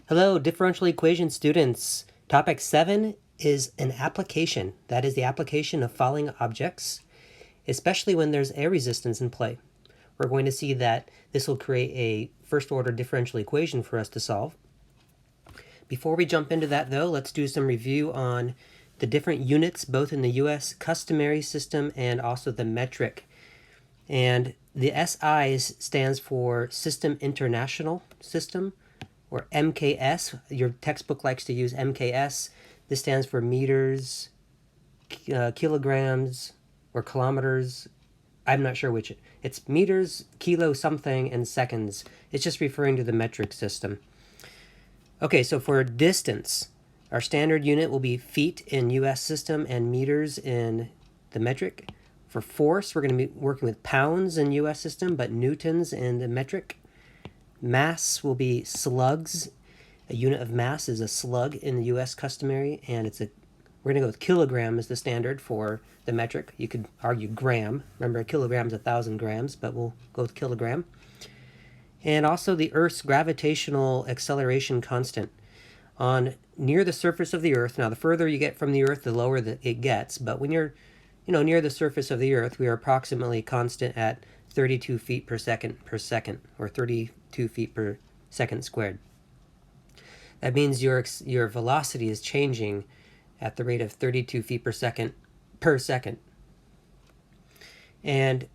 Hello, differential equation students. Topic 7 is an application. That is the application of falling objects, especially when there's air resistance in play. We're going to see that this will create a first order differential equation for us to solve. Before we jump into that though, let's do some review on the different units both in the US Customary system and also the metric. And the SI stands for System International System, or MKS. Your textbook likes to use MKS. This stands for meters, kilograms, or kilometers. I'm not sure which. It's meters, kilo something, and seconds. It's just referring to the metric system. Okay, so for distance, our standard unit will be feet in US system and meters in the metric. For force, we're going to be working with pounds in US system, but newtons in the metric. Mass will be slugs. A unit of mass is a slug in the US customary, and we're going to go with kilogram as the standard for the metric. You could argue gram. Remember, a kilogram is 1,000 grams, but we'll go with kilogram. And also the Earth's gravitational acceleration constant on near the surface of the Earth. Now, the further you get from the Earth, the lower it gets. But when you're, near the surface of the Earth, we are approximately constant at 32 feet per second, or 32 feet per second squared. That means your velocity is changing at the rate of 32 feet per second. And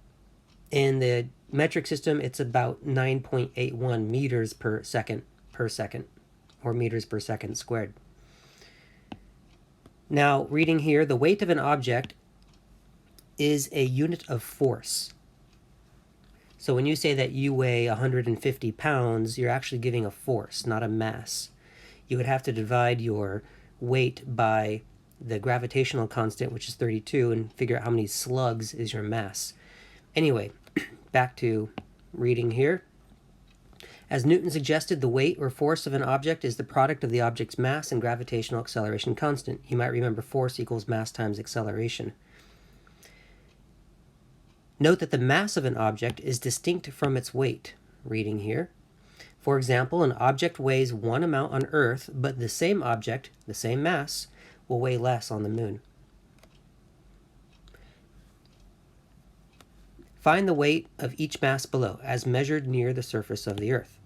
in the metric system, it's about 9.81 meters per second, or meters per second squared. Now, reading here, the weight of an object is a unit of force. So when you say that you weigh 150 pounds, you're actually giving a force, not a mass. You would have to divide your weight by the gravitational constant, which is 32, and figure out how many slugs is your mass. Anyway, back to reading here. As Newton suggested, the weight or force of an object is the product of the object's mass and gravitational acceleration constant. You might remember force equals mass times acceleration. Note that the mass of an object is distinct from its weight, reading here. For example, an object weighs one amount on Earth, but the same object, the same mass, will weigh less on the moon. Find the weight of each mass below, as measured near the surface of the Earth.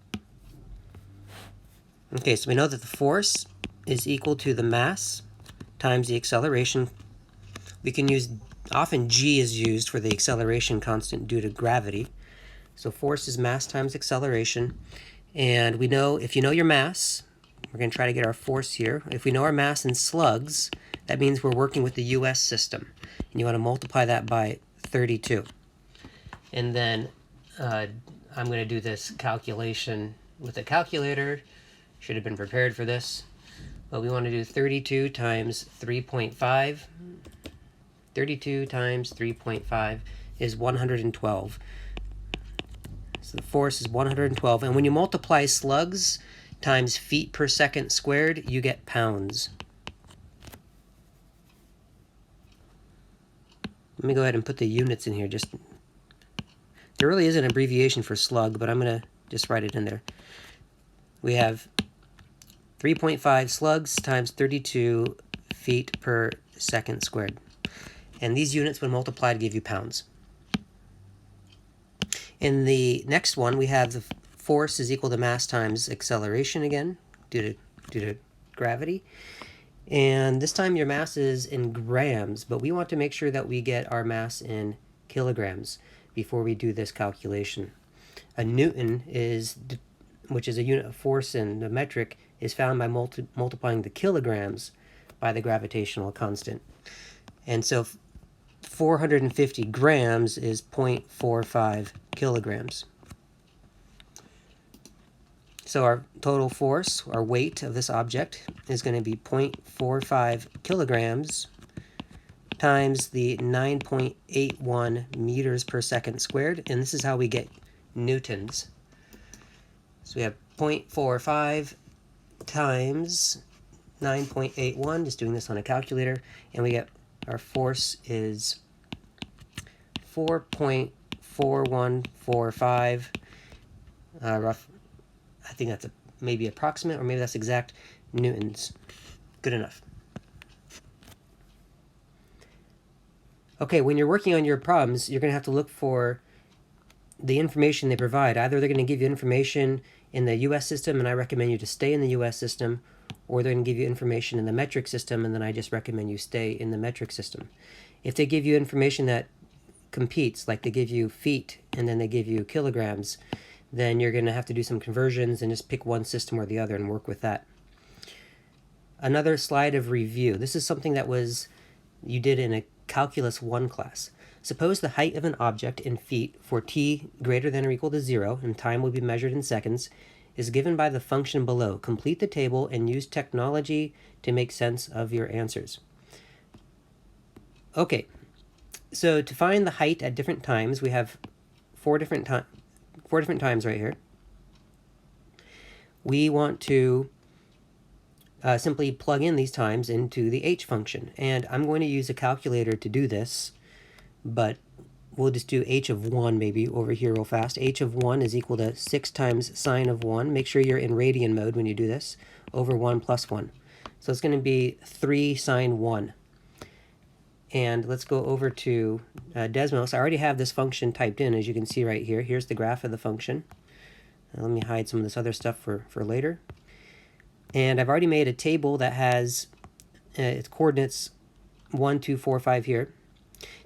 Okay, so we know that the force is equal to the mass times the acceleration. We can use, often G is used for the acceleration constant due to gravity. So force is mass times acceleration. And we know, if you know your mass, we're going to try to get our force here. If we know our mass in slugs, that means we're working with the US system. And you want to multiply that by 32. And then I'm going to do this calculation with a calculator. Should have been prepared for this. But we want to do 32 times 3.5. 32 times 3.5 is 112. So the force is 112. And when you multiply slugs times feet per second squared, you get pounds. Let me go ahead and put the units in here. There really is an abbreviation for slug, but I'm going to just write it in there. We have 3.5 slugs times 32 feet per second squared. And these units, when multiplied, give you pounds. In the next one, we have the force is equal to mass times acceleration again, due to gravity. And this time your mass is in grams, but we want to make sure that we get our mass in kilograms before we do this calculation. A newton which is a unit of force in the metric, is found by multiplying the kilograms by the gravitational constant. And so 450 grams is 0.45 kilograms. So our total force, our weight of this object, is going to be 0.45 kilograms times the 9.81 meters per second squared. And this is how we get newtons. So we have 0.45 times 9.81, just doing this on a calculator, and we get our force is 4.4145 I think that's maybe approximate, or maybe that's exact, newtons. Good enough. Okay, when you're working on your problems, you're going to have to look for the information they provide. Either they're going to give you information in the US system, and I recommend you to stay in the US system, or they're going to give you information in the metric system, and then I just recommend you stay in the metric system. If they give you information that competes, like they give you feet and then they give you kilograms, then you're going to have to do some conversions and just pick one system or the other and work with that. Another slide of review. This is something that you did in a Calculus 1 class. Suppose the height of an object in feet for t greater than or equal to 0, and time will be measured in seconds, is given by the function below. Complete the table and use technology to make sense of your answers. Okay, so to find the height at different times, we have four different times right here. We want to simply plug in these times into the h function, and I'm going to use a calculator to do this, but we'll just do h of 1 maybe over here real fast. H of 1 is equal to 6 times sine of 1. Make sure you're in radian mode when you do this, over 1 plus 1. So it's going to be 3 sine 1. And let's go over to Desmos. I already have this function typed in, as you can see right here. Here's the graph of the function. Let me hide some of this other stuff for later. And I've already made a table that has its coordinates 1, 2, 4, 5 here.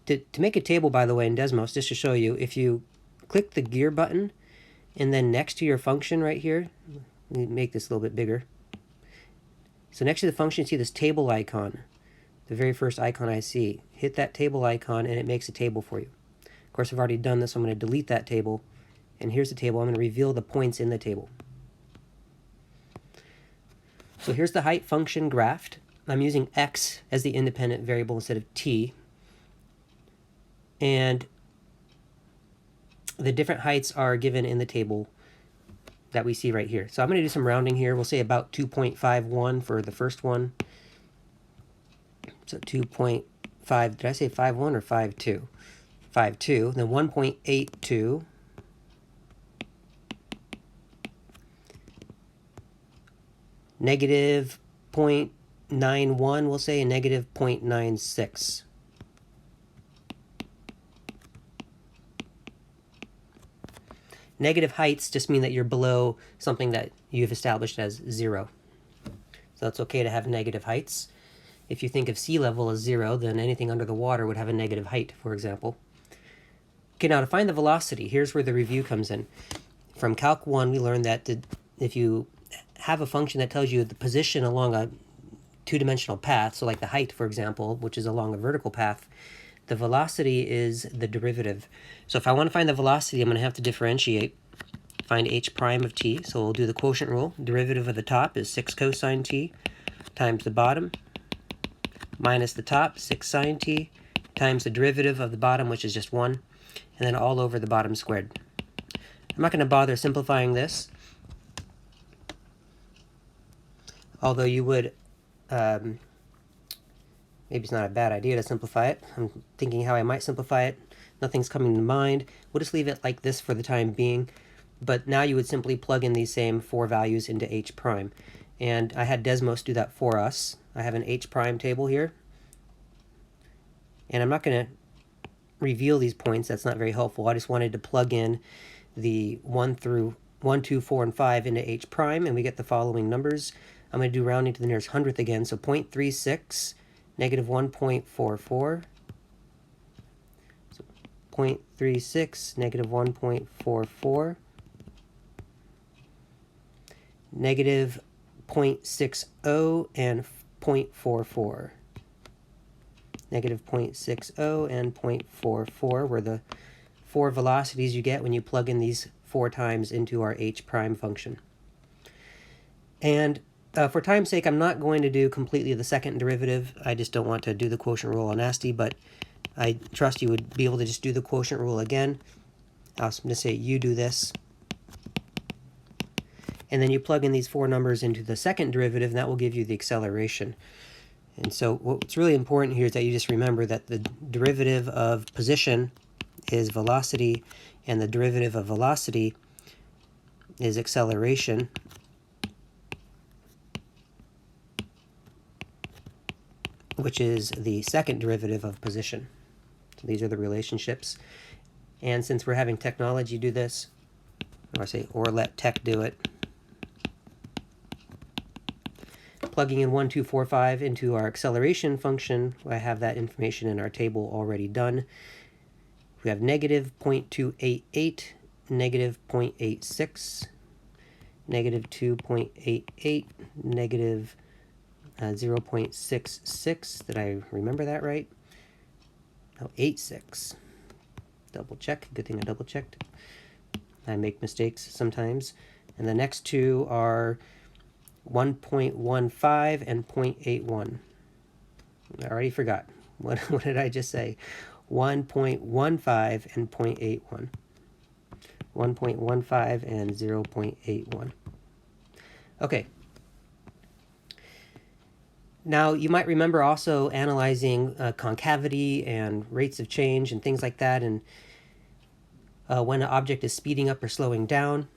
To make a table, by the way, in Desmos, just to show you, if you click the gear button and then next to your function right here, let me make this a little bit bigger. So next to the function, you see this table icon, the very first icon I see. Hit that table icon and it makes a table for you. Of course, I've already done this, so I'm going to delete that table. And here's the table. I'm going to reveal the points in the table. So here's the height function graphed. I'm using x as the independent variable instead of t. And the different heights are given in the table that we see right here. So I'm going to do some rounding here. We'll say about 2.51 for the first one. So 2.5, did I say 5.1 or 5.2? 5.2, then 1.82. Negative 0.91, we'll say, and negative 0.96. Negative heights just mean that you're below something that you've established as 0. So it's okay to have negative heights. If you think of sea level as 0, then anything under the water would have a negative height, for example. Okay, now to find the velocity, here's where the review comes in. From Calc 1, we learned that if you have a function that tells you the position along a two-dimensional path, so like the height, for example, which is along a vertical path, the velocity is the derivative. So if I want to find the velocity, I'm going to have to differentiate, find h prime of t. So we'll do the quotient rule. Derivative of the top is 6 cosine t times the bottom minus the top, 6 sine t, times the derivative of the bottom, which is just 1, and then all over the bottom squared. I'm not going to bother simplifying this, although you would, maybe it's not a bad idea to simplify it. I'm thinking how I might simplify it. Nothing's coming to mind. We'll just leave it like this for the time being. But now you would simply plug in these same 4 values into h prime. And I had Desmos do that for us. I have an h prime table here. And I'm not going to reveal these points. That's not very helpful. I just wanted to plug in the 1, 2, 4, and 5 into h prime, and we get the following numbers. I'm going to do rounding to the nearest hundredth again. So 0.36, negative 1.44. So 0.36, negative 1.44. Negative 0.60 and 0.44. Negative 0.60 and 0.44 were the 4 velocities you get when you plug in these 4 times into our h prime function. And for time's sake, I'm not going to do completely the second derivative. I just don't want to do the quotient rule all nasty, but I trust you would be able to just do the quotient rule again. I'm going to say you do this. And then you plug in these 4 numbers into the second derivative, and that will give you the acceleration. And so what's really important here is that you just remember that the derivative of position is velocity, and the derivative of velocity is acceleration, which is the second derivative of position. So these are the relationships. And since we're having technology do this, or let tech do it, plugging in 1, 2, 4, 5 into our acceleration function, I have that information in our table already done. We have negative 0.288, negative 0.86, negative 2.88, negative 0.66. Did I remember that right? No, 86. Double check. Good thing I double checked. I make mistakes sometimes. And the next two are 1.15 and 0.81. I already forgot. What did I just say? 1.15 and 0.81. 1.15 and 0.81. Okay. Now, you might remember also analyzing concavity and rates of change and things like that, and when an object is speeding up or slowing down.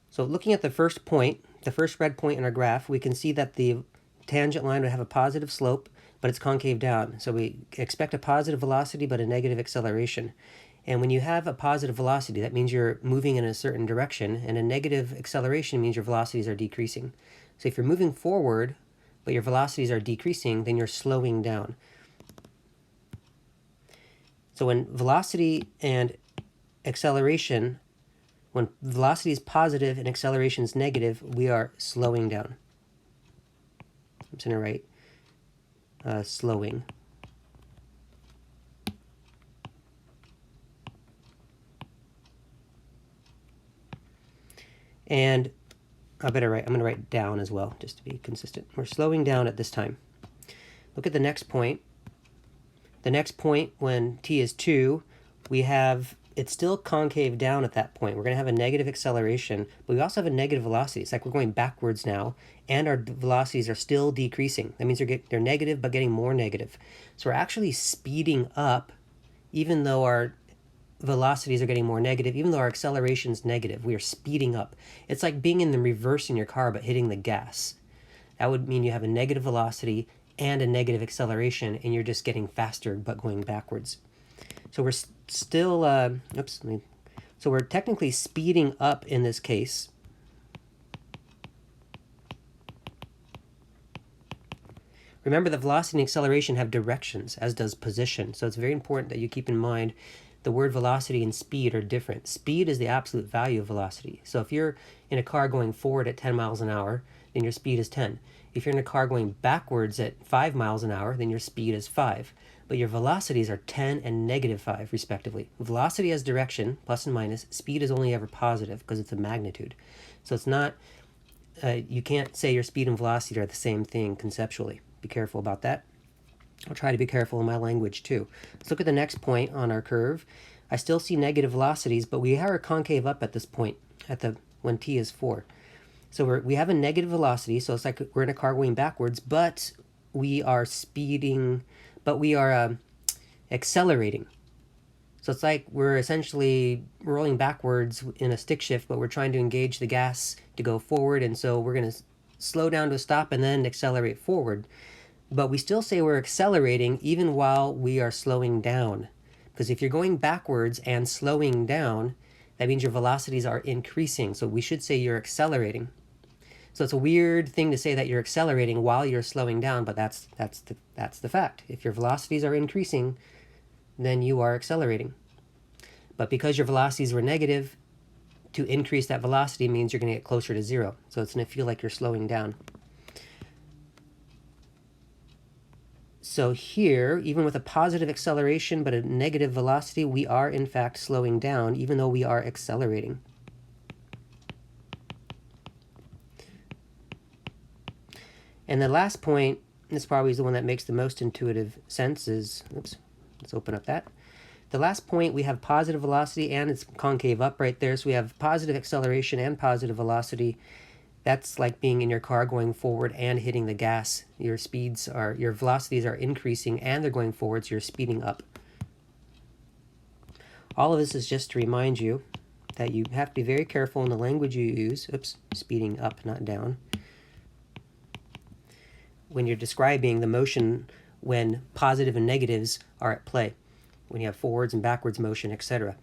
So looking at the first point, the first red point in our graph, we can see that the tangent line would have a positive slope, but it's concave down. So we expect a positive velocity but a negative acceleration. And when you have a positive velocity, that means you're moving in a certain direction, and a negative acceleration means your velocities are decreasing. So if you're moving forward, but your velocities are decreasing, then you're slowing down. So when velocity and acceleration, when velocity is positive and acceleration is negative, we are slowing down. I'm just going to write slowing. And I'm going to write down as well, just to be consistent. We're slowing down at this time. Look at the next point. The next point, when t is 2, it's still concave down at that point. We're going to have a negative acceleration, but we also have a negative velocity. It's like we're going backwards now, and our velocities are still decreasing. That means they're negative, but getting more negative. So we're actually speeding up, even though our velocities are getting more negative, even though our acceleration is negative. We are speeding up. It's like being in the reverse in your car, but hitting the gas. That would mean you have a negative velocity and a negative acceleration, and you're just getting faster, but going backwards. So we're still, so we're technically speeding up in this case. Remember that velocity and acceleration have directions, as does position. So it's very important that you keep in mind the word velocity and speed are different. Speed is the absolute value of velocity. So if you're in a car going forward at 10 miles an hour, then your speed is 10. If you're in a car going backwards at 5 miles an hour, then your speed is 5. But your velocities are 10 and negative 5, respectively. Velocity has direction, plus and minus. Speed is only ever positive because it's a magnitude. So it's not, you can't say your speed and velocity are the same thing conceptually. Be careful about that. I'll try to be careful in my language too. Let's look at the next point on our curve. I still see negative velocities, but we are concave up at this point, when t is 4. So we have a negative velocity, so it's like we're in a car going backwards, but we are speeding, but we are accelerating. So it's like we're essentially rolling backwards in a stick shift, but we're trying to engage the gas to go forward, and so we're going to slow down to a stop and then accelerate forward. But we still say we're accelerating even while we are slowing down. Because if you're going backwards and slowing down, that means your velocities are increasing. So we should say you're accelerating. So it's a weird thing to say that you're accelerating while you're slowing down, but that's the fact. If your velocities are increasing, then you are accelerating. But because your velocities were negative, to increase that velocity means you're going to get closer to 0. So it's going to feel like you're slowing down. So here, even with a positive acceleration but a negative velocity, we are in fact slowing down, even though we are accelerating. And the last point, this probably is the one that makes the most intuitive sense, is, oops, let's open up that. The last point, we have positive velocity and it's concave up right there. So we have positive acceleration and positive velocity. That's like being in your car going forward and hitting the gas. Your velocities are increasing and they're going forward, so you're speeding up. All of this is just to remind you that you have to be very careful in the language you use. Oops, speeding up, not down. When you're describing the motion when positive and negatives are at play, when you have forwards and backwards motion, etc.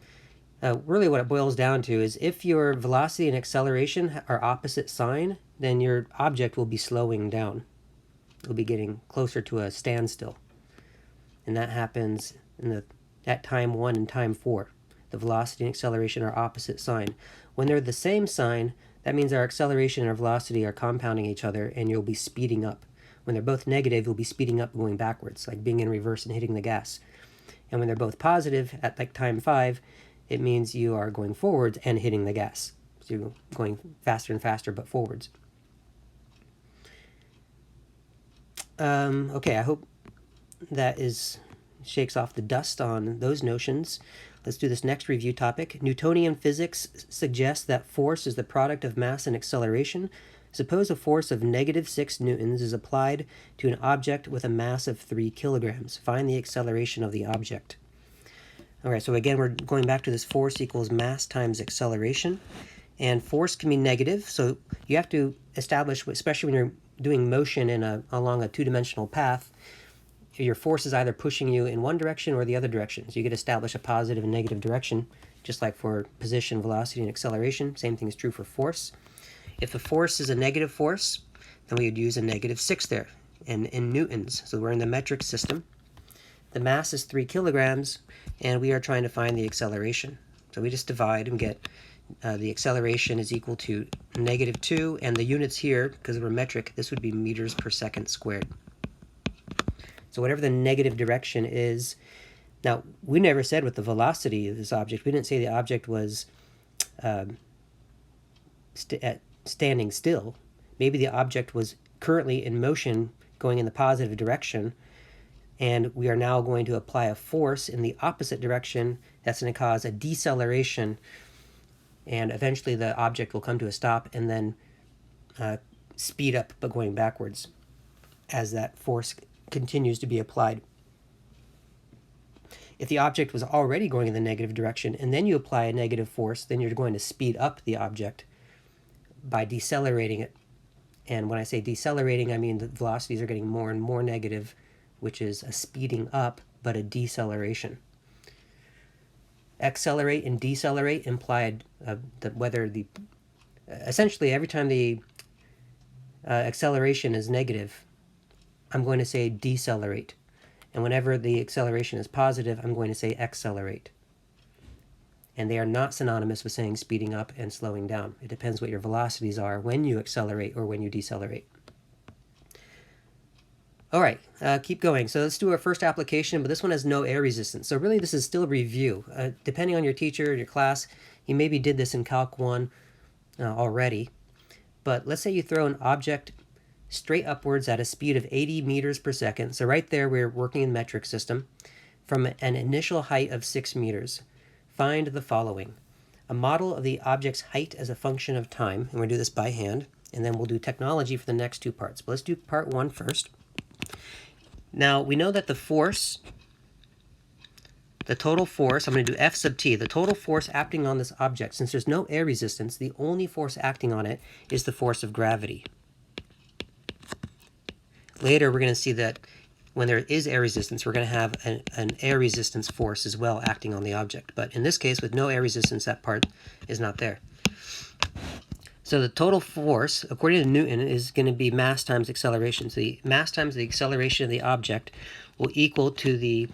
Really what it boils down to is if your velocity and acceleration are opposite sign, then your object will be slowing down. It'll be getting closer to a standstill. And that happens at time 1 and time 4. The velocity and acceleration are opposite sign. When they're the same sign, that means our acceleration and our velocity are compounding each other and you'll be speeding up. When they're both negative, you'll be speeding up and going backwards, like being in reverse and hitting the gas. And when they're both positive at like time 5, it means you are going forwards and hitting the gas. So you're going faster and faster, but forwards. Okay, I hope that shakes off the dust on those notions. Let's do this next review topic. Newtonian physics suggests that force is the product of mass and acceleration. Suppose a force of -6 newtons is applied to an object with a mass of 3 kilograms. Find the acceleration of the object. All right, so again, we're going back to this force equals mass times acceleration. And force can be negative, so you have to establish, especially when you're doing motion along a two-dimensional path, your force is either pushing you in one direction or the other direction. So you could establish a positive and negative direction, just like for position, velocity, and acceleration. Same thing is true for force. If the force is a negative force, then we would use a -6 there in newtons. So we're in the metric system. The mass is 3 kilograms, and we are trying to find the acceleration. So we just divide and get the acceleration is equal to -2, and the units here, because we're metric, this would be meters per second squared. So whatever the negative direction is, now we never said what the velocity of this object, we didn't say the object was standing still. Maybe the object was currently in motion going in the positive direction, and we are now going to apply a force in the opposite direction that's going to cause a deceleration, and eventually the object will come to a stop and then speed up but going backwards as that force continues to be applied. If the object was already going in the negative direction and then you apply a negative force, then you're going to speed up the object by decelerating it. And when I say decelerating, I mean the velocities are getting more and more negative, which is a speeding up but a deceleration. Accelerate and decelerate implied essentially every time the acceleration is negative, I'm going to say decelerate. And whenever the acceleration is positive, I'm going to say accelerate. And they are not synonymous with saying speeding up and slowing down. It depends what your velocities are when you accelerate or when you decelerate. All right, keep going. So let's do our first application, but this one has no air resistance. So really this is still a review. Depending on your teacher, your class, you maybe did this in Calc 1 already. But let's say you throw an object straight upwards at a speed of 80 meters per second. So right there, we're working in metric system from an initial height of 6 meters. Find the following. A model of the object's height as a function of time. And we're going to do this by hand. And then we'll do technology for the next two parts. But let's do part 1 first. Now, we know that the force, the total force, I'm going to do F sub t, the total force acting on this object, since there's no air resistance, the only force acting on it is the force of gravity. Later, we're going to see that when there is air resistance, we're going to have an air resistance force as well acting on the object. But in this case, with no air resistance, that part is not there. So the total force, according to Newton, is going to be mass times acceleration. So the mass times the acceleration of the object will equal to the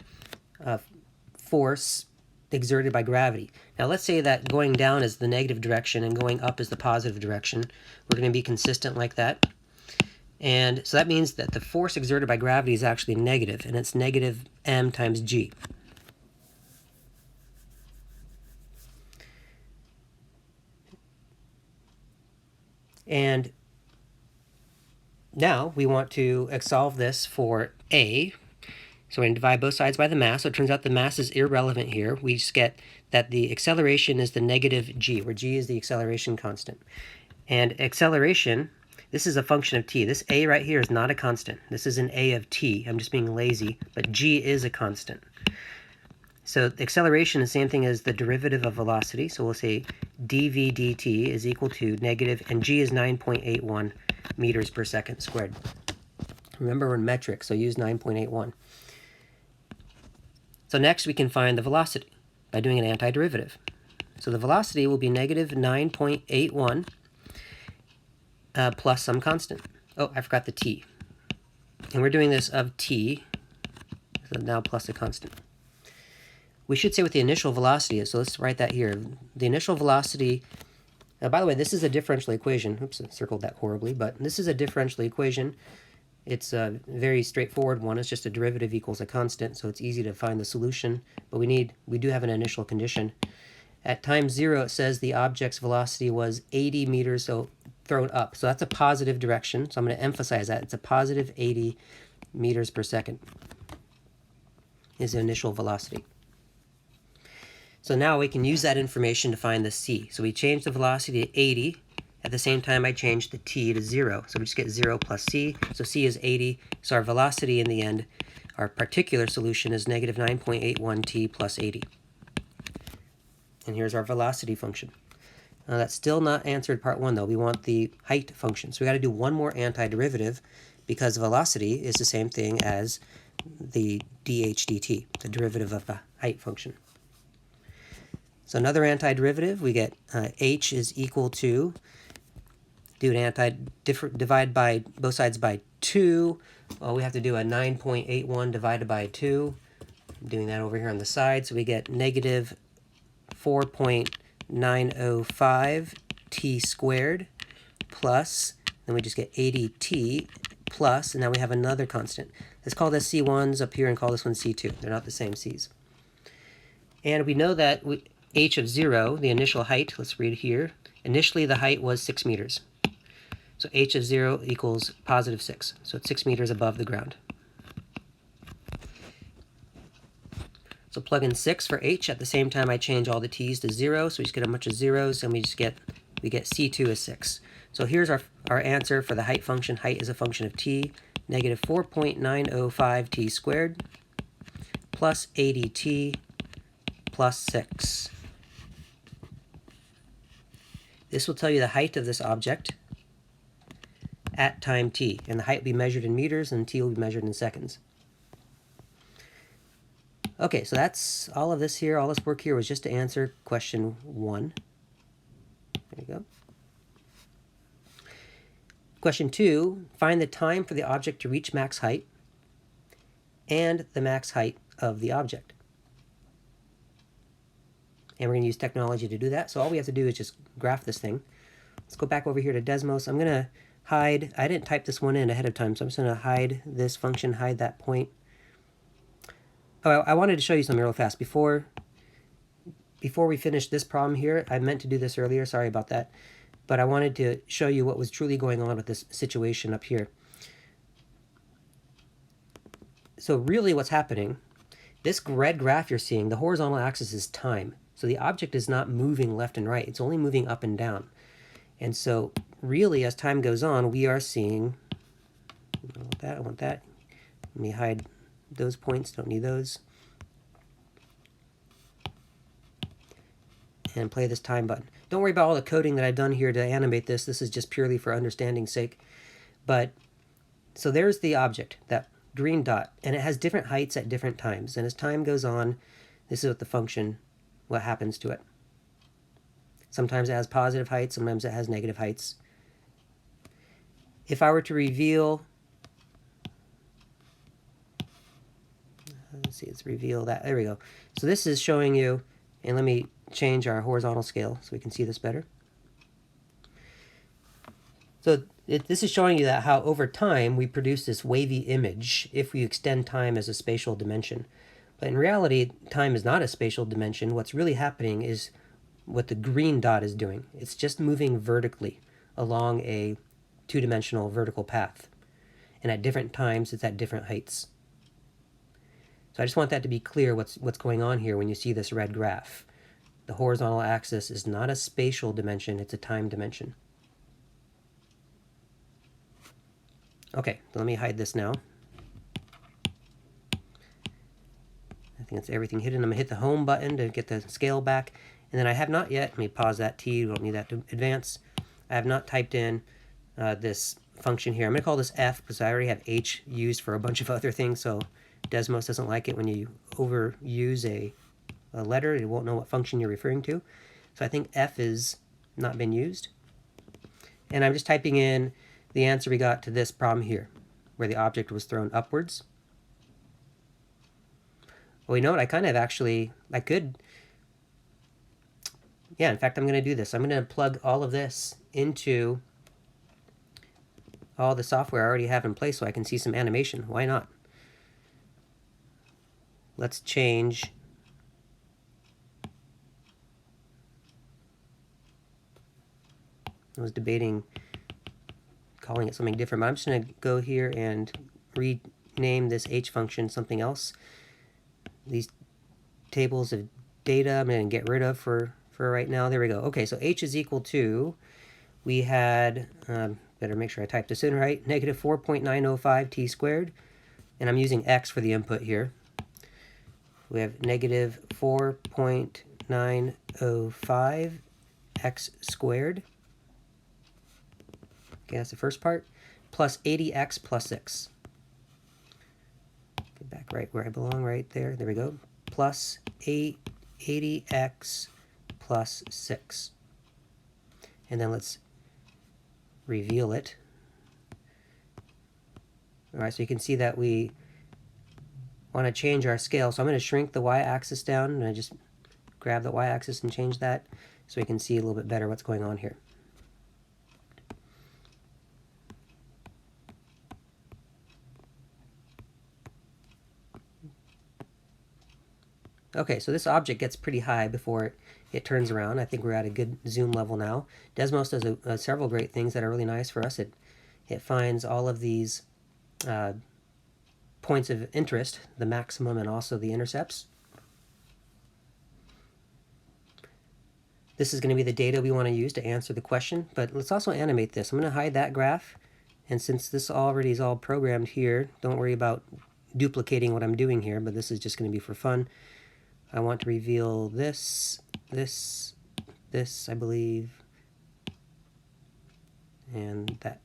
force exerted by gravity. Now let's say that going down is the negative direction and going up is the positive direction. We're going to be consistent like that. And so that means that the force exerted by gravity is actually negative, and it's negative m times g. And now we want to solve this for A. So we're going to divide both sides by the mass. So it turns out the mass is irrelevant here. We just get that the acceleration is the negative g, where g is the acceleration constant. And acceleration, this is a function of t. This a right here is not a constant. This is an a of t. I'm just being lazy, but g is a constant. So the acceleration is the same thing as the derivative of velocity. So we'll say dv dt is equal to negative, and g is 9.81 meters per second squared. Remember, we're in metric, so use 9.81. So next we can find the velocity by doing an antiderivative. So the velocity will be negative 9.81 plus some constant. Oh, I forgot the t. And we're doing this of t, so now plus a constant. We should say what the initial velocity is, so let's write that here. The initial velocity, by the way, this is a differential equation. Oops, I circled that horribly, but this is a differential equation. It's a very straightforward one. It's just a derivative equals a constant, so it's easy to find the solution. But we do have an initial condition. At time 0, it says the object's velocity was 80 meters, so thrown up. So that's a positive direction, so I'm going to emphasize that. It's a positive 80 meters per second is the initial velocity. So now we can use that information to find the c. So we change the velocity to 80. At the same time, I change the t to 0. So we just get 0 plus c. So c is 80. So our velocity in the end, our particular solution, is negative 9.81 t plus 80. And here's our velocity function. Now that's still not answered part 1, though. We want the height function. So we got to do one more antiderivative because velocity is the same thing as the dh dt, the derivative of the height function. So another antiderivative, we get h is equal to, do an divide by both sides by 2. Well, we have to do a 9.81 divided by 2. I'm doing that over here on the side. So we get negative 4.905 t squared plus, then we just get 80t plus, and now we have another constant. Let's call this C1s up here and call this one C2. They're not the same C's. And we know that h of 0, the initial height, let's read here. Initially, the height was 6 meters. So h of 0 equals positive 6. So it's 6 meters above the ground. So plug in 6 for h. At the same time, I change all the t's to 0. So we just get a bunch of zeros, and we get C2 as 6. So here's our answer for the height function. Height is a function of t, negative 4.905 t squared plus 80t plus 6. This will tell you the height of this object at time t, and the height will be measured in meters and t will be measured in seconds. Okay, so that's all of this here. All this work here was just to answer question 1. There you go. Question 2, find the time for the object to reach max height and the max height of the object. And we're going to use technology to do that. So all we have to do is just graph this thing. Let's go back over here to Desmos. I'm going to hide, I didn't type this one in ahead of time, so I'm just going to hide this function, hide that point. Oh, I wanted to show you something real fast. Before we finish this problem here, I meant to do this earlier, sorry about that. But I wanted to show you what was truly going on with this situation up here. So really what's happening, this red graph you're seeing, the horizontal axis is time. So the object is not moving left and right, it's only moving up and down. And so really as time goes on, we are seeing, I want that. Let me hide those points, don't need those. And play this time button. Don't worry about all the coding that I've done here to animate this. This is just purely for understanding's sake. But, so there's the object, that green dot, and it has different heights at different times. And as time goes on, this is what the function, what happens to it. Sometimes it has positive heights, sometimes it has negative heights. If I were to reveal, let's see, let's reveal that, there we go. So this is showing you, and let me change our horizontal scale so we can see this better. So this is showing you that how over time we produce this wavy image if we extend time as a spatial dimension. But in reality, time is not a spatial dimension. What's really happening is what the green dot is doing. It's just moving vertically along a two-dimensional vertical path. And at different times, it's at different heights. So I just want that to be clear what's going on here when you see this red graph. The horizontal axis is not a spatial dimension, it's a time dimension. Okay, let me hide this now. I think think it's everything hidden. I'm going to hit the home button to get the scale back. And then I have not yet, let me pause that T, we don't need that to advance. I have not typed in this function here. I'm going to call this F because I already have H used for a bunch of other things, so Desmos doesn't like it when you overuse a letter. It won't know what function you're referring to. So I think F is not been used. And I'm just typing in the answer we got to this problem here, where the object was thrown upwards. Well, you know what? I kind of actually, I could, yeah, in fact, I'm going to do this. I'm going to plug all of this into all the software I already have in place so I can see some animation. Why not? Let's change I was debating calling it something different, but I'm just going to go here and rename this H function something else. These tables of data I'm going to get rid of for right now. There we go. Okay, so H is equal to, we had, better make sure I type this in right, negative 4.905 t squared, and I'm using x for the input here. We have negative 4.905 x squared. Okay, that's the first part, plus 80x plus 6. Get back right where I belong, right there. There we go. Plus 80x plus 6. And then let's reveal it. All right, so you can see that we want to change our scale. So I'm going to shrink the y-axis down, and I just grab the y-axis and change that so we can see a little bit better what's going on here. Okay, so this object gets pretty high before it turns around. I think we're at a good zoom level now. Desmos does several great things that are really nice for us. It finds all of these points of interest, the maximum and also the intercepts. This is going to be the data we want to use to answer the question, but let's also animate this. I'm going to hide that graph, and since this already is all programmed here, don't worry about duplicating what I'm doing here, but this is just going to be for fun. I want to reveal this, this, I believe, and that.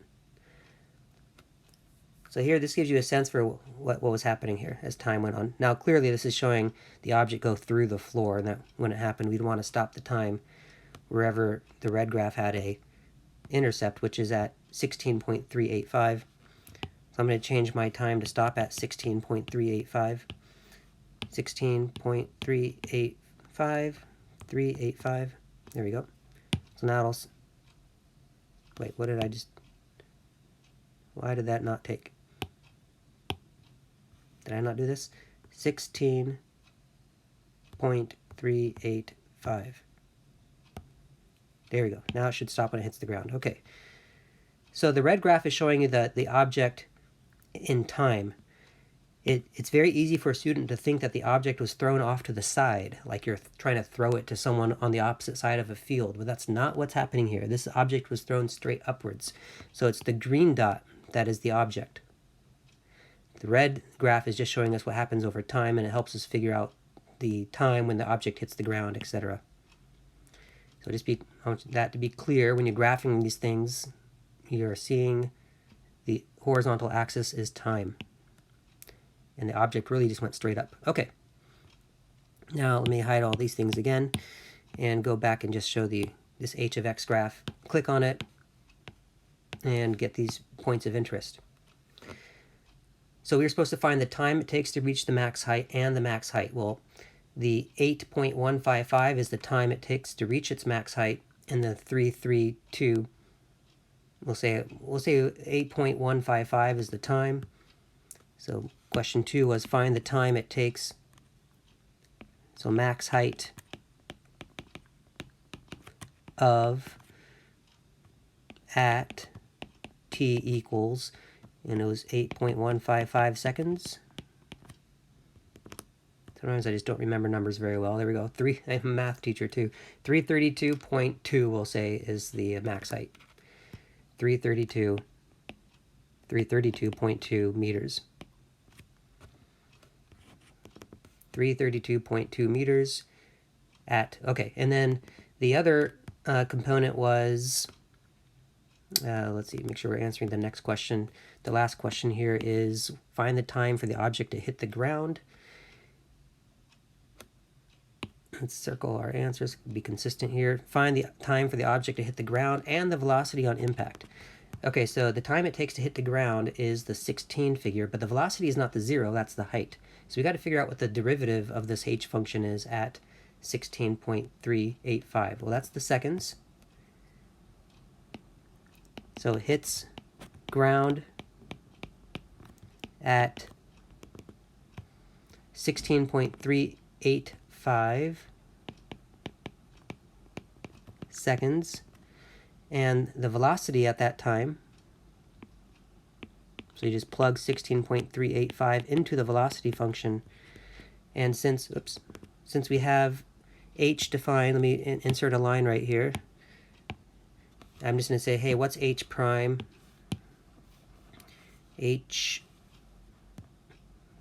So here, this gives you a sense for what was happening here as time went on. Now, clearly, this is showing the object go through the floor, and that when it happened, we'd want to stop the time wherever the red graph had a intercept, which is at 16.385. So I'm going to change my time to stop at 16.385. 16.385, 385. There we go. So now it'll, wait, what did I just, why did that not take? Did I not do this? 16.385. There we go. Now it should stop when it hits the ground. Okay. So the red graph is showing you the object in time. It's very easy for a student to think that the object was thrown off to the side, like you're trying to throw it to someone on the opposite side of a field, but that's not what's happening here. This object was thrown straight upwards. So it's the green dot that is the object. The red graph is just showing us what happens over time, and it helps us figure out the time when the object hits the ground, etc. So I want that to be clear. When you're graphing these things, you're seeing the horizontal axis is time. And the object really just went straight up. Okay. Now let me hide all these things again and go back and just show this h of x graph. Click on it and get these points of interest. So we're supposed to find the time it takes to reach the max height and the max height. Well, the 8.155 is the time it takes to reach its max height, and the 332, we'll say 8.155 is the time. So question 2 was find the time it takes. So max height of at t equals, and it was 8.155 seconds. Sometimes I just don't remember numbers very well. There we go. I'm a math teacher too. 332.2 we'll say is the max height. 332.2 meters. 332.2 meters at, okay, and then the other component was, let's see, make sure we're answering the next question. The last question here is find the time for the object to hit the ground. Let's circle our answers, be consistent here. Find the time for the object to hit the ground and the velocity on impact. Okay, so the time it takes to hit the ground is the 16 figure, but the velocity is not the 0, that's the height. So we got to figure out what the derivative of this h function is at 16.385. Well, that's the seconds. So it hits ground at 16.385 seconds, and the velocity at that time, so you just plug 16.385 into the velocity function, and since we have h defined, let me insert a line right here. I'm just going to say, hey, what's h prime? H,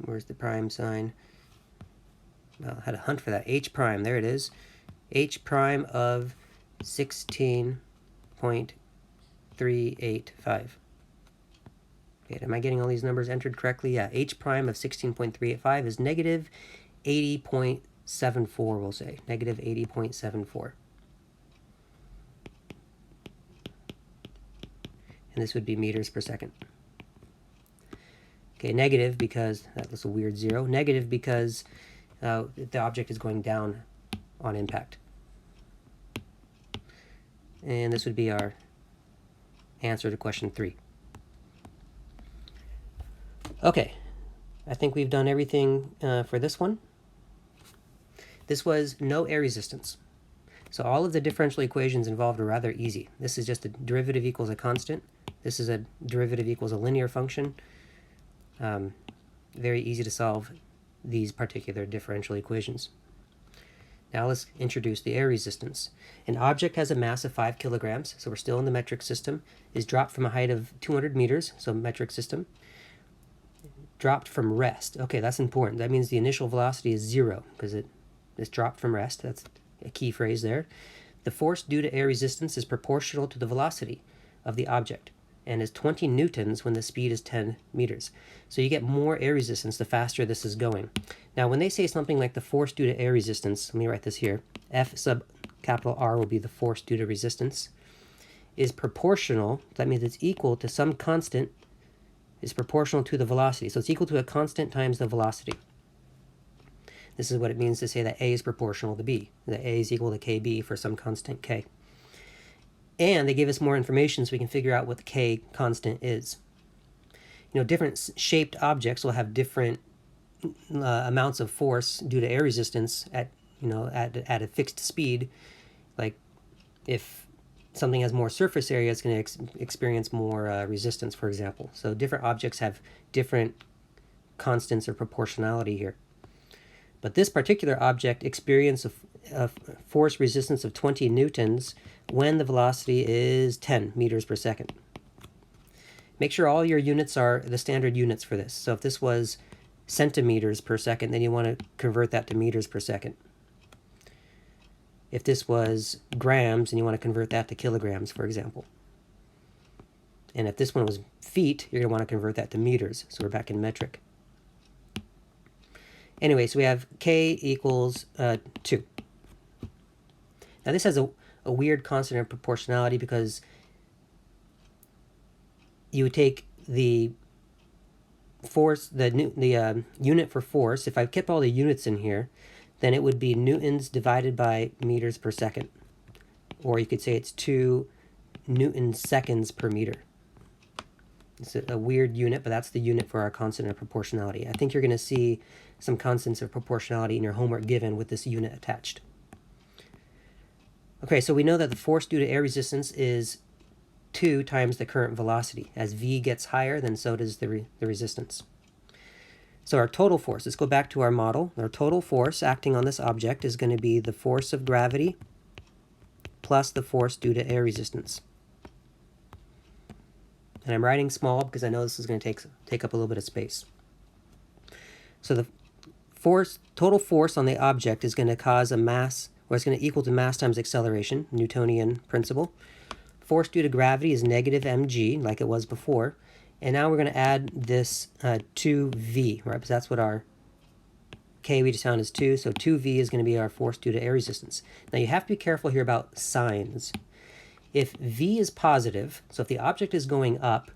where's the prime sign? Well, I had to hunt for that. H prime, there it is. H prime of 16.385. Okay, am I getting all these numbers entered correctly? Yeah, h prime of 16.385 is negative 80.74, we'll say. Negative 80.74. And this would be meters per second. Okay, negative because, that was a weird 0. Negative because the object is going down on impact. And this would be our answer to question 3. Okay, I think we've done everything for this one. This was no air resistance. So all of the differential equations involved are rather easy. This is just a derivative equals a constant. This is a derivative equals a linear function. Very easy to solve these particular differential equations. Now let's introduce the air resistance. An object has a mass of 5 kilograms, so we're still in the metric system, is dropped from a height of 200 meters, so metric system. Dropped from rest. Okay, that's important. That means the initial velocity is 0, because it is dropped from rest. That's a key phrase there. The force due to air resistance is proportional to the velocity of the object and is 20 newtons when the speed is 10 meters. So you get more air resistance the faster this is going. Now, when they say something like the force due to air resistance, let me write this here. F sub capital R will be the force due to resistance, is proportional. That means it's equal to some constant, is proportional to the velocity. So it's equal to a constant times the velocity. This is what it means to say that A is proportional to B, that A is equal to KB for some constant K. And they give us more information so we can figure out what the K constant is. You know, different shaped objects will have different amounts of force due to air resistance at a fixed speed. Like if something has more surface area, it's going to experience more resistance, for example. So different objects have different constants of proportionality here. But this particular object experiences a force resistance of 20 newtons when the velocity is 10 meters per second. Make sure all your units are the standard units for this. So if this was centimeters per second, then you want to convert that to meters per second. If this was grams, then you want to convert that to kilograms, for example. And if this one was feet, you're going to want to convert that to meters. So we're back in metric. Anyway, so we have K equals 2. Now this has a weird constant of proportionality because you would take the force, the unit for force. If I kept all the units in here, then it would be newtons divided by meters per second. Or you could say it's 2 newton seconds per meter. It's a weird unit, but that's the unit for our constant of proportionality. I think you're going to see some constants of proportionality in your homework given with this unit attached. Okay, so we know that the force due to air resistance is 2 times the current velocity. As v gets higher, then so does the resistance. So our total force, let's go back to our model. Our total force acting on this object is going to be the force of gravity plus the force due to air resistance. And I'm writing small because I know this is going to take up a little bit of space. So the total force on the object is going to cause a mass, or it's going to equal to mass times acceleration, Newtonian principle. Force due to gravity is negative mg, like it was before. And now we're going to add this 2v, right? Because that's what our k we just found is 2. So 2v is going to be our force due to air resistance. Now you have to be careful here about signs. If v is positive, so if the object is going up,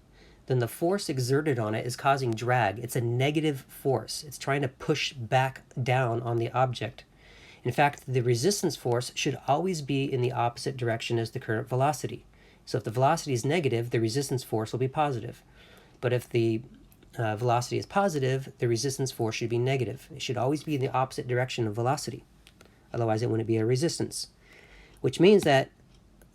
then the force exerted on it is causing drag. It's a negative force. It's trying to push back down on the object. In fact, the resistance force should always be in the opposite direction as the current velocity. So if the velocity is negative, the resistance force will be positive. But if the velocity is positive, the resistance force should be negative. It should always be in the opposite direction of velocity. Otherwise, it wouldn't be a resistance. Which means that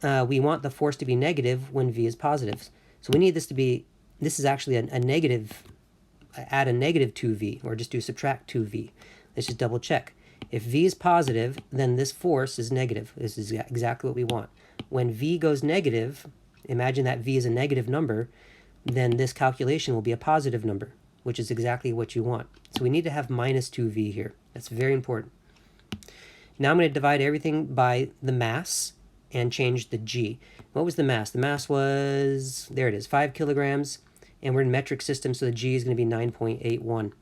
we want the force to be negative when v is positive. So we need this to be, this is actually a negative, add a negative 2v, or just do subtract 2v. Let's just double check. If v is positive, then this force is negative. This is exactly what we want. When v goes negative, imagine that v is a negative number, then this calculation will be a positive number, which is exactly what you want. So we need to have minus 2v here. That's very important. Now I'm going to divide everything by the mass and change the g. What was the mass? The mass was, there it is, 5 kilograms, and we're in metric system, so the g is going to be 9.81.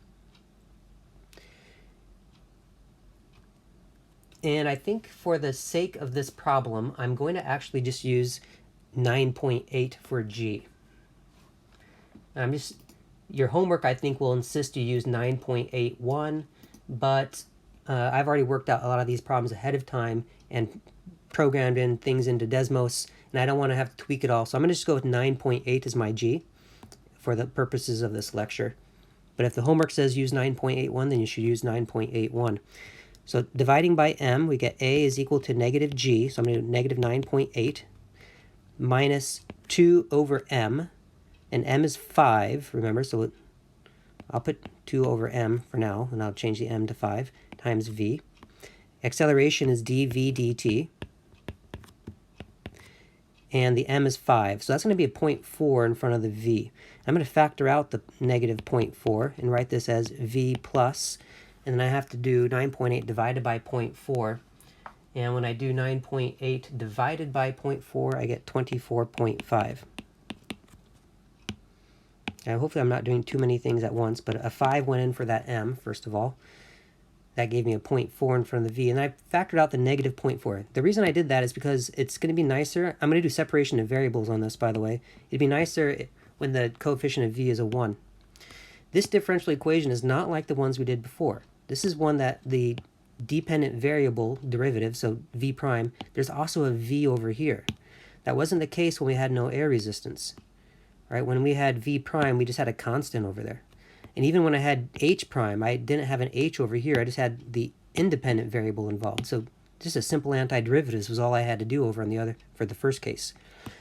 And I think for the sake of this problem, I'm going to actually just use 9.8 for g. Your homework, I think, will insist you use 9.81, but I've already worked out a lot of these problems ahead of time and programmed in things into Desmos, and I don't want to have to tweak it all. So I'm going to just go with 9.8 as my g for the purposes of this lecture. But if the homework says use 9.81, then you should use 9.81. So dividing by m, we get a is equal to negative g, so I'm going to do negative 9.8 minus 2 over m, and m is 5, remember, so I'll put 2 over m for now, and I'll change the m to 5, times v. Acceleration is dv dt, and the m is 5, so that's going to be a 0.4 in front of the v. I'm going to factor out the negative 0.4 and write this as v plus, and then I have to do 9.8 divided by 0.4. And when I do 9.8 divided by 0.4, I get 24.5. Now, hopefully I'm not doing too many things at once, but a 5 went in for that m, first of all. That gave me a 0.4 in front of the v, and I factored out the negative 0.4. The reason I did that is because it's going to be nicer. I'm going to do separation of variables on this, by the way. It'd be nicer when the coefficient of v is a 1. This differential equation is not like the ones we did before. This is one that the dependent variable derivative, so v prime, there's also a v over here. That wasn't the case when we had no air resistance. Right? When we had v prime, we just had a constant over there. And even when I had h prime, I didn't have an h over here. I just had the independent variable involved. So just a simple antiderivatives was all I had to do over on the other for the first case.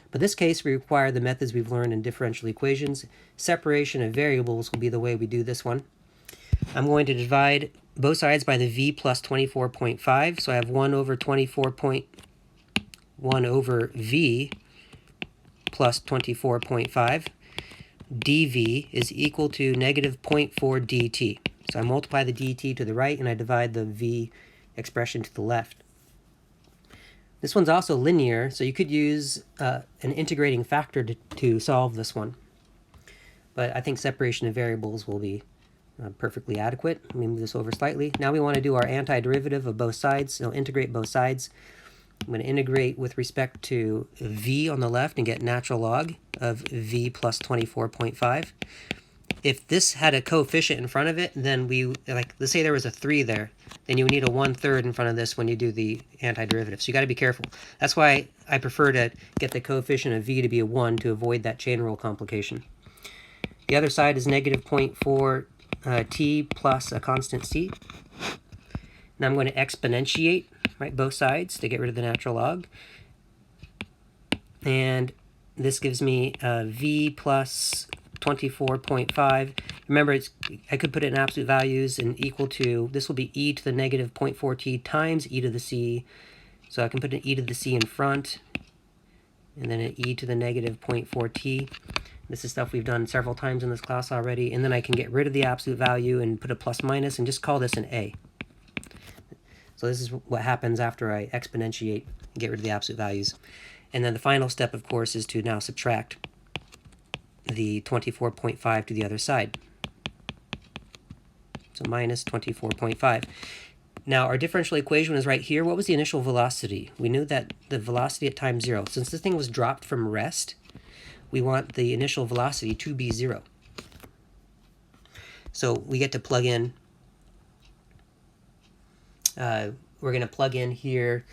But this case, we require the methods we've learned in differential equations. Separation of variables will be the way we do this one. I'm going to divide both sides by the v plus 24.5. So I have 1 over 24.1 over v plus 24.5. dv is equal to negative 0.4 dt. So I multiply the dt to the right, and I divide the v expression to the left. This one's also linear, so you could use an integrating factor to solve this one. But I think separation of variables will be perfectly adequate. Let me move this over slightly. Now we want to do our antiderivative of both sides, so integrate both sides. I'm going to integrate with respect to v on the left and get natural log of v plus 24.5. If this had a coefficient in front of it, then let's say there was a 3 there, then you would need a 1/3 in front of this when you do the antiderivative. So you got to be careful. That's why I prefer to get the coefficient of v to be a 1 to avoid that chain rule complication. The other side is negative 0.4 t plus a constant c. Now I'm going to exponentiate, right, both sides to get rid of the natural log. And this gives me v plus 24.5. Remember, I could put it in absolute values and equal to, this will be e to the negative 0.4 t times e to the c. So I can put an e to the c in front, and then an e to the negative 0.4 t. This is stuff we've done several times in this class already. And then I can get rid of the absolute value and put a plus minus and just call this an a. So this is what happens after I exponentiate and get rid of the absolute values. And then the final step, of course, is to now subtract the 24.5 to the other side. So minus 24.5. Now our differential equation is right here. What was the initial velocity? We knew that the velocity at time 0. Since this thing was dropped from rest, we want the initial velocity to be 0. So we get to plug in, we're going to plug in here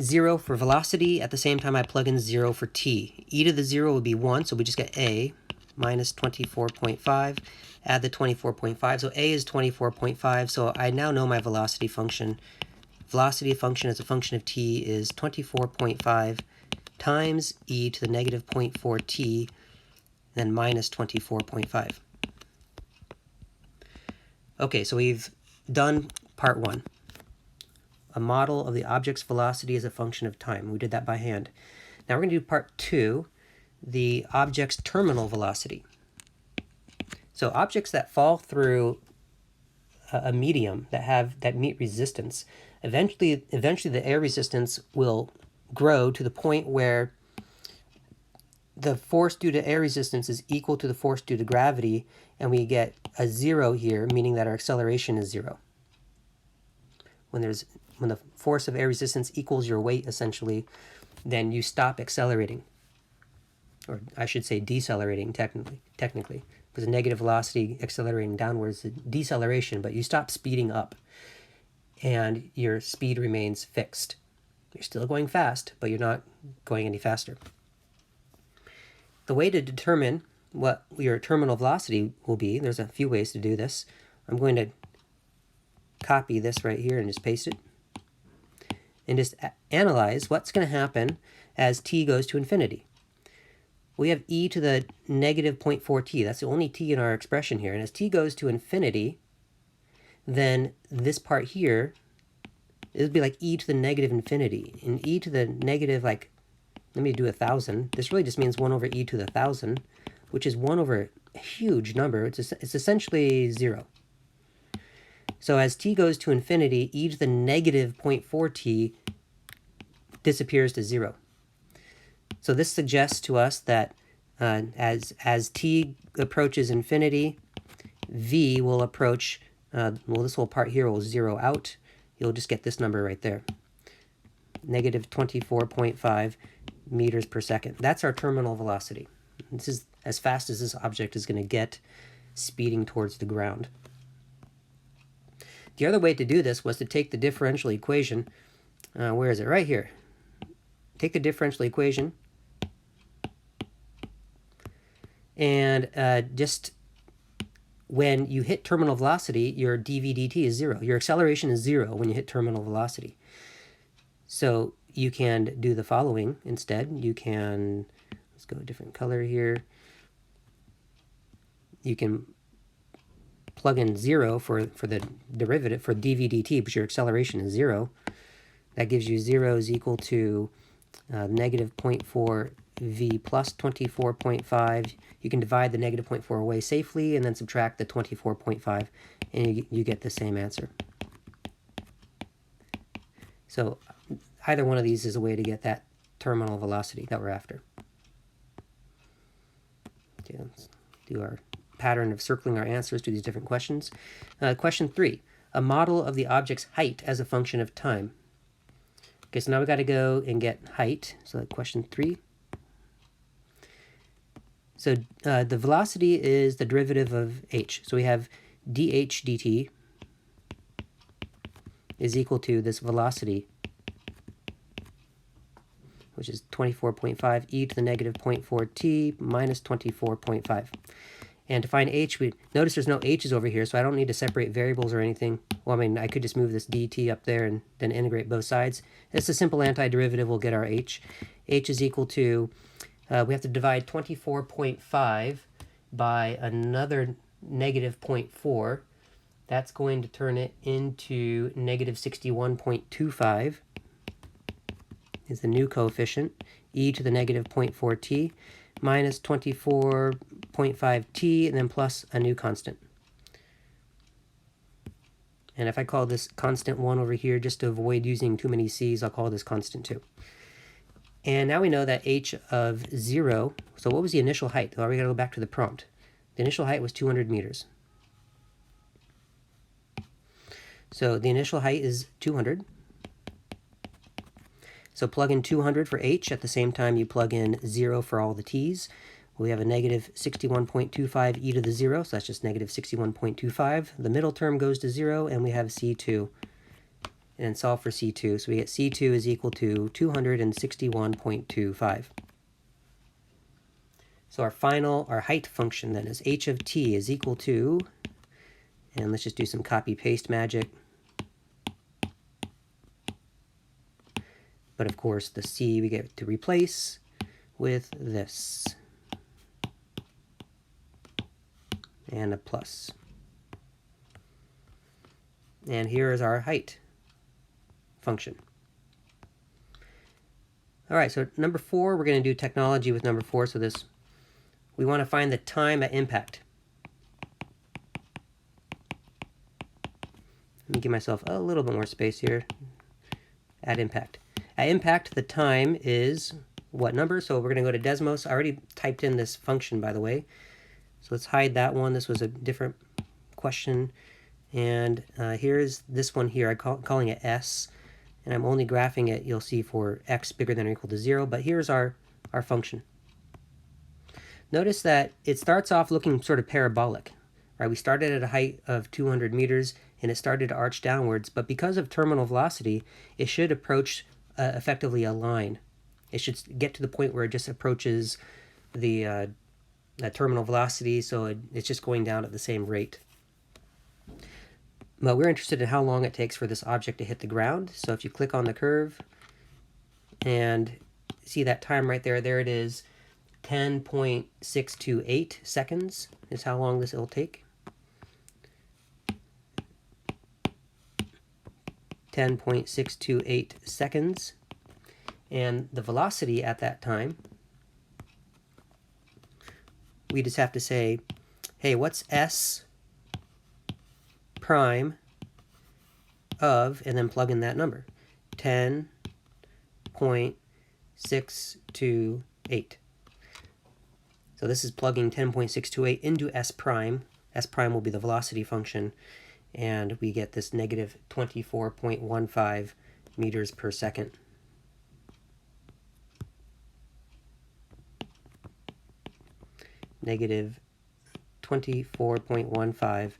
0 for velocity. At the same time, I plug in 0 for t. E to the 0 would be 1, so we just get a minus 24.5. Add the 24.5, so a is 24.5, so I now know my velocity function. Velocity function as a function of t is 24.5 times e to the negative 0.4t, then minus 24.5. Okay, so we've done part 1. A model of the object's velocity as a function of time. We did that by hand. Now we're going to do part 2, the object's terminal velocity. So objects that fall through a medium that meet resistance, eventually the air resistance will grow to the point where the force due to air resistance is equal to the force due to gravity, and we get a 0 here, meaning that our acceleration is 0. When the force of air resistance equals your weight, essentially, then you stop accelerating. Or I should say decelerating, technically. Because a negative velocity accelerating downwards is deceleration, but you stop speeding up. And your speed remains fixed. You're still going fast, but you're not going any faster. The way to determine what your terminal velocity will be, there's a few ways to do this. I'm going to copy this right here and just paste it. And just analyze what's going to happen as t goes to infinity. We have e to the negative 0.4t. That's the only t in our expression here. And as t goes to infinity, then this part here, it would be like e to the negative infinity. And e to the negative, like, let me do 1,000. This really just means 1 over e to the 1,000, which is 1 over a huge number. It's essentially 0. So as t goes to infinity, e to the negative 0.4t disappears to 0. So this suggests to us that as t approaches infinity, v will approach, well, this whole part here will 0 out. You'll just get this number right there, negative 24.5 meters per second. That's our terminal velocity. This is as fast as this object is going to get speeding towards the ground. The other way to do this was to take the differential equation. Where is it? Right here. Take the differential equation and just when you hit terminal velocity, your dv dt is 0. Your acceleration is 0 when you hit terminal velocity. So you can do the following instead. You can, let's go a different color here. You can plug in 0 for the derivative, for dv dt, but your acceleration is 0. That gives you 0 is equal to negative 0.4 v plus 24.5. You can divide the negative 0.4 away safely and then subtract the 24.5, and you get the same answer. So either one of these is a way to get that terminal velocity that we're after. Okay, let's do our pattern of circling our answers to these different questions. Question 3, a model of the object's height as a function of time. Okay, so now we got to go and get height. So question 3. So the velocity is the derivative of h. So we have dh dt is equal to this velocity, which is 24.5 e to the negative 0.4t minus 24.5. And to find h, we notice there's no h's over here, so I don't need to separate variables or anything. Well, I mean, I could just move this dt up there and then integrate both sides. It's a simple antiderivative. We'll get our h. H is equal to, we have to divide 24.5 by another negative 0.4. That's going to turn it into negative 61.25 is the new coefficient, e to the negative 0.4t. minus 24.5t, and then plus a new constant. And if I call this constant 1 over here, just to avoid using too many c's, I'll call this constant 2. And now we know that h of 0, so what was the initial height? Well, we got to go back to the prompt. The initial height was 200 meters. So the initial height is 200. So plug in 200 for h. At the same time, you plug in 0 for all the t's. We have a negative 61.25 e to the 0, so that's just negative 61.25. The middle term goes to 0, and we have c2. And then solve for c2. So we get c2 is equal to 261.25. So our height function then is h of t is equal to, and let's just do some copy-paste magic. But of course, the c we get to replace with this. And a plus. And here is our height function. All right, so number 4, we're going to do technology with number 4. So we want to find the time at impact. Let me give myself a little bit more space here. At impact. At impact, the time is what number? So we're going to go to Desmos. I already typed in this function, by the way. So let's hide that one. This was a different question. And here's this one here. I'm calling it S. And I'm only graphing it, you'll see, for x bigger than or equal to 0. But here's our function. Notice that it starts off looking sort of parabolic. Right? We started at a height of 200 meters, and it started to arch downwards. But because of terminal velocity, it should approach effectively a line. It should get to the point where it just approaches the terminal velocity, so it's just going down at the same rate. But we're interested in how long it takes for this object to hit the ground. So if you click on the curve and see that time right there, there it is, 10.628 seconds is how long this will take. 10.628 seconds. And the velocity at that time, we just have to say, hey, what's s prime of, and then plug in that number, 10.628. So this is plugging 10.628 into s prime. S prime will be the velocity function, and we get this negative 24.15 meters per second. Negative 24.15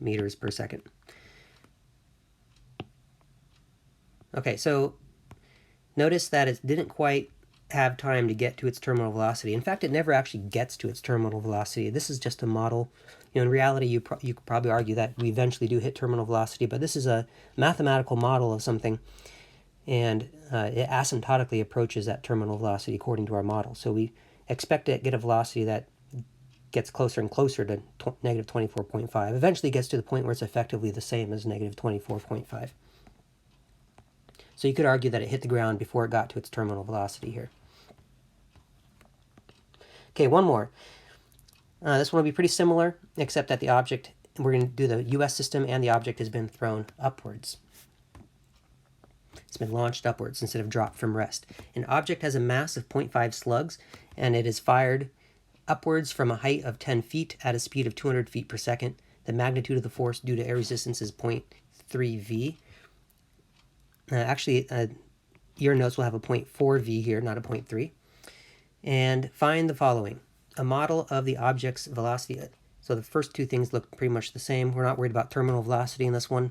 meters per second. Okay, so notice that it didn't quite have time to get to its terminal velocity. In fact, it never actually gets to its terminal velocity. This is just a model. In reality, you could probably argue that we eventually do hit terminal velocity, but this is a mathematical model of something, and it asymptotically approaches that terminal velocity according to our model. So we expect to get a velocity that gets closer and closer to negative 24.5. Eventually gets to the point where it's effectively the same as negative 24.5. So you could argue that it hit the ground before it got to its terminal velocity here. Okay, one more. This one will be pretty similar, except that the object, we're going to do the US system, and the object has been thrown upwards. It's been launched upwards instead of dropped from rest. An object has a mass of 0.5 slugs, and it is fired upwards from a height of 10 feet at a speed of 200 feet per second. The magnitude of the force due to air resistance is 0.3 v. Actually, your notes will have a 0.4 v here, not a 0.3. And find the following. A model of the object's velocity. So the first two things look pretty much the same. We're not worried about terminal velocity in this one.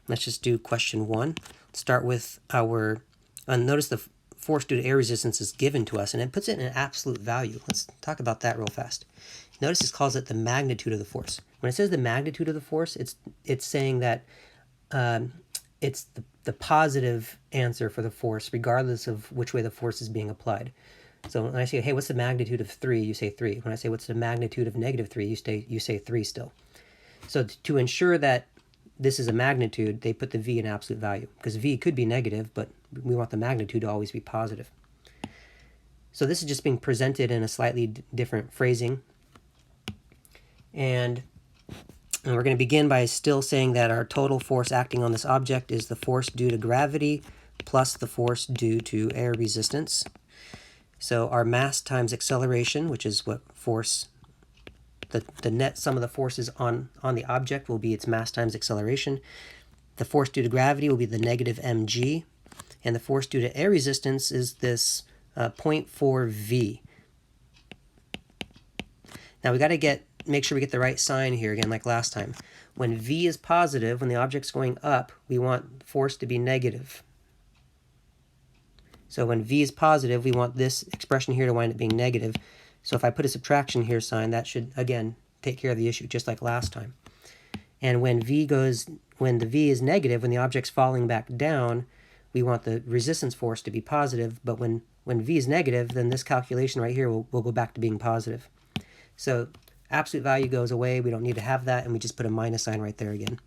Let's just do question 1. Let's start with our, notice the force due to air resistance is given to us, and it puts it in an absolute value. Let's talk about that real fast. Notice it calls it the magnitude of the force. When it says the magnitude of the force, it's saying that it's the positive answer for the force, regardless of which way the force is being applied. So when I say, hey, what's the magnitude of 3? You say 3. When I say, what's the magnitude of negative 3? You say 3 still. So to ensure that this is a magnitude, they put the v in absolute value, because v could be negative, but we want the magnitude to always be positive. So this is just being presented in a slightly different phrasing. And we're going to begin by still saying that our total force acting on this object is the force due to gravity plus the force due to air resistance. So our mass times acceleration, which is what force, the net sum of the forces on the object will be its mass times acceleration. The force due to gravity will be the negative mg. And the force due to air resistance is this 0.4 v. Now we got to make sure we get the right sign here again, like last time. When v is positive, when the object's going up, we want force to be negative. So when v is positive, we want this expression here to wind up being negative. So if I put a subtraction here sign, that should, again, take care of the issue, just like last time. And when the v is negative, when the object's falling back down, we want the resistance force to be positive, but when v is negative, then this calculation right here will go back to being positive. So absolute value goes away, we don't need to have that, and we just put a minus sign right there again.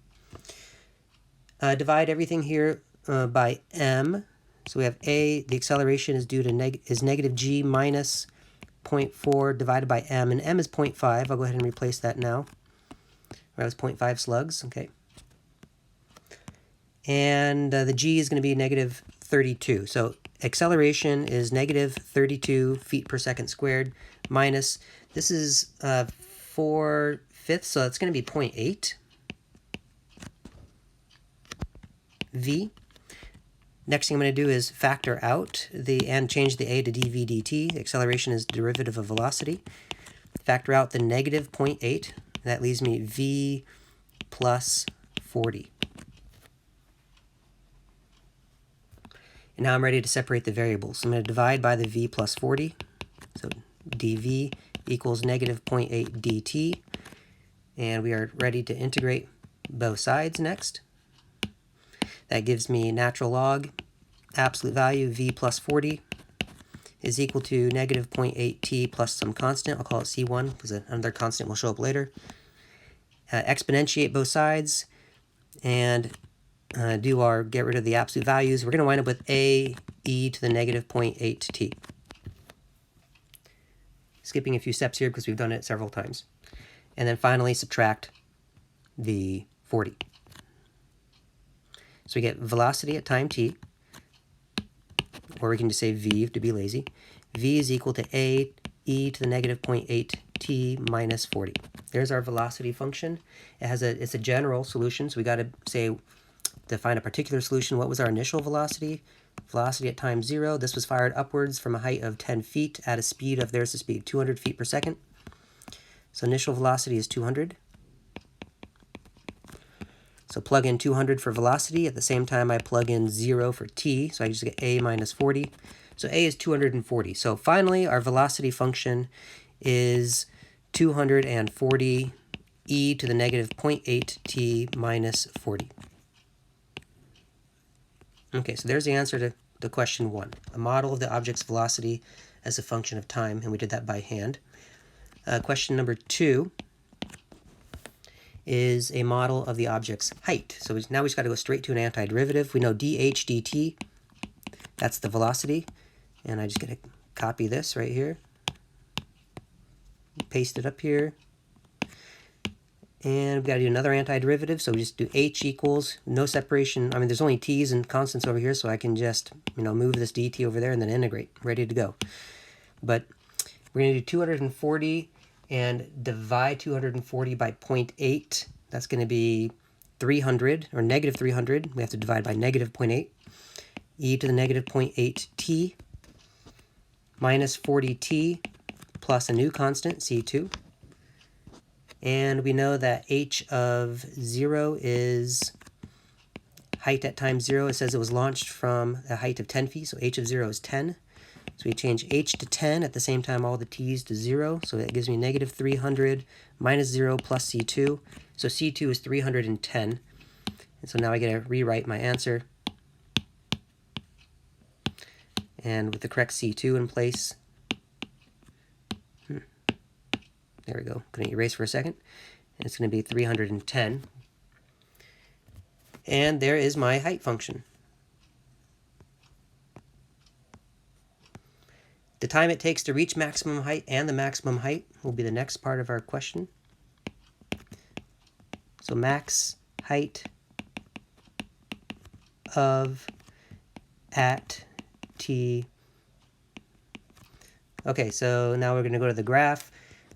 Divide everything here by m. So we have a, the acceleration is due to negative g minus 0.4 divided by m, and m is 0.5. I'll go ahead and replace that now. That was 0.5 slugs, okay. And the g is going to be negative 32. So acceleration is negative 32 feet per second squared minus, this is 4/5, so it's going to be 0.8 v. Next thing I'm going to do is factor out and change the a to dv dt. Acceleration is derivative of velocity. Factor out the negative 0.8. That leaves me v plus 40. And now I'm ready to separate the variables. So I'm going to divide by the v plus 40. So dv equals negative 0.8 dt. And we are ready to integrate both sides next. That gives me natural log absolute value v plus 40 is equal to negative 0.8 t plus some constant. I'll call it c1 because another constant will show up later. Exponentiate both sides and get rid of the absolute values. We're going to wind up with a e to the negative 0.8 t. Skipping a few steps here because we've done it several times. And then finally subtract the 40. So we get velocity at time t, or we can just say v to be lazy. V is equal to a e to the negative 0.8 t minus 40. There's our velocity function. It's a general solution, so we got to say, define a particular solution. What was our initial velocity? Velocity at time 0. This was fired upwards from a height of 10 feet at a speed of, there's the speed, 200 feet per second. So initial velocity is 200. So plug in 200 for velocity. At the same time, I plug in 0 for t, so I just get a minus 40. So a is 240. So finally, our velocity function is 240 e to the negative 0.8 t minus 40. Okay, so there's the answer to the question 1. A model of the object's velocity as a function of time, and we did that by hand. Question number 2 is a model of the object's height. So now we just got to go straight to an antiderivative. We know dh dt, that's the velocity. And I just got to copy this right here, paste it up here. And we've got to do another antiderivative, so we just do h equals, no separation. I mean, there's only t's and constants over here, so I can just, move this dt over there and then integrate. Ready to go. But we're going to do 240 and divide 240 by 0.8. That's going to be 300, or negative 300. We have to divide by negative 0.8. E to the negative 0.8 t minus 40t plus a new constant, c2. And we know that h of 0 is height at time 0. It says it was launched from a height of 10 feet, so h of 0 is 10. So we change h to 10, at the same time all the t's to 0, so that gives me negative 300 minus 0 plus c2. So c2 is 310. And so now I get to rewrite my answer. And with the correct c2 in place, there we go. Going to erase for a second. And it's going to be 310. And there is my height function. The time it takes to reach maximum height and the maximum height will be the next part of our question. So max height of at t. Okay, so now we're going to go to the graph.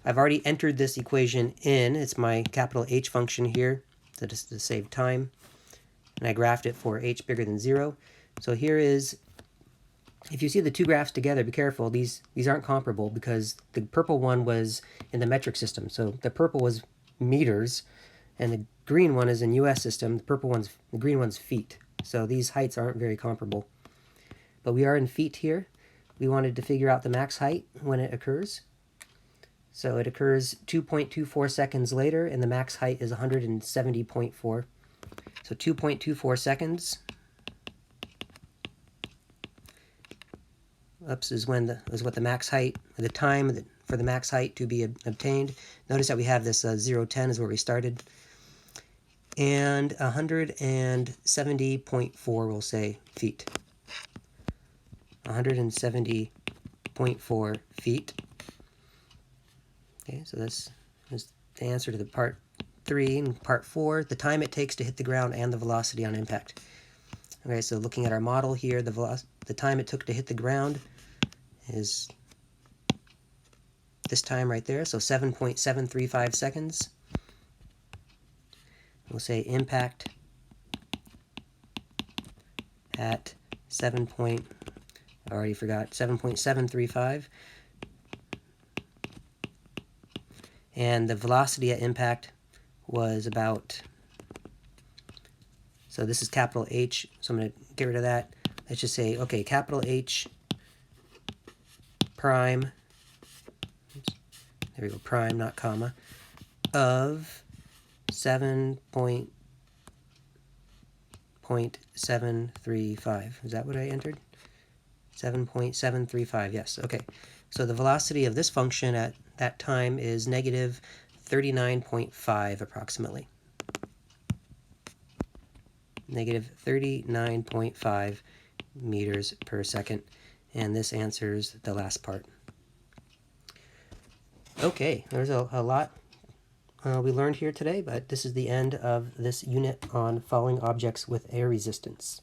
I've already entered this equation in. It's my capital H function here, so just to save time. And I graphed it for h bigger than 0. So here is, if you see the two graphs together, be careful. These aren't comparable because the purple one was in the metric system. So the purple was meters, and the green one is in US system. The green one's feet. So these heights aren't very comparable. But we are in feet here. We wanted to figure out the max height when it occurs. So it occurs 2.24 seconds later, and the max height is 170.4. So 2.24 seconds is what the max height, the time for the max height to be obtained. Notice that we have this 0:10 is where we started. And 170.4, we'll say, feet. 170.4 feet. Okay, so this is the answer to the part 3. And part 4, the time it takes to hit the ground and the velocity on impact. Okay, so looking at our model here, the time it took to hit the ground is this time right there, so 7.735 seconds. We'll say impact at 7.735. And the velocity at impact was about, so this is capital H, so I'm going to get rid of that. Let's just say, okay, capital H prime, there we go, prime, not comma, of 7.735. Is that what I entered? 7.735, yes, okay. So the velocity of this function at that time is negative 39.5 approximately. Negative 39.5 meters per second. And this answers the last part. Okay, there's a lot we learned here today, but this is the end of this unit on falling objects with air resistance.